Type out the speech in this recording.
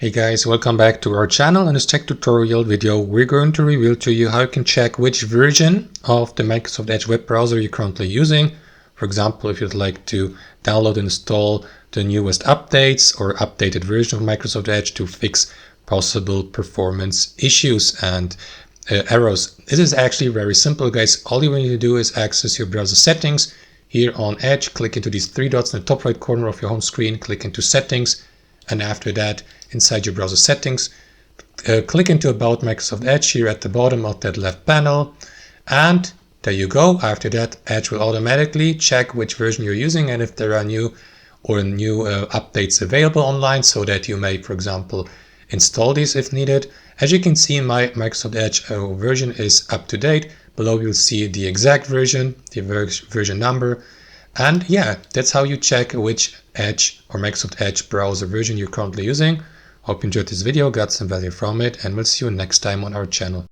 Hey guys, welcome back to our channel. In this tech tutorial video, we're going to reveal to you how you can check which version of the Microsoft Edge web browser you're currently using. For example, if you'd like to download and install the newest updates or updated version of Microsoft Edge to fix possible performance issues and errors. This is actually very simple, guys. All you need to do is access your browser settings. Here on Edge, click into these three dots in the top right corner of your home screen, click into settings, and after that, inside your browser settings, click into About Microsoft Edge here at the bottom of that left panel, and there you go. After that, Edge will automatically check which version you're using and if there are new updates available online, so that you may, for example, install these if needed. As you can see, my Microsoft Edge version is up to date. Below you'll see the exact version, the version number, and yeah, that's how you check which Edge or Microsoft Edge browser version you're currently using. Hope you enjoyed this video, got some value from it, and we'll see you next time on our channel.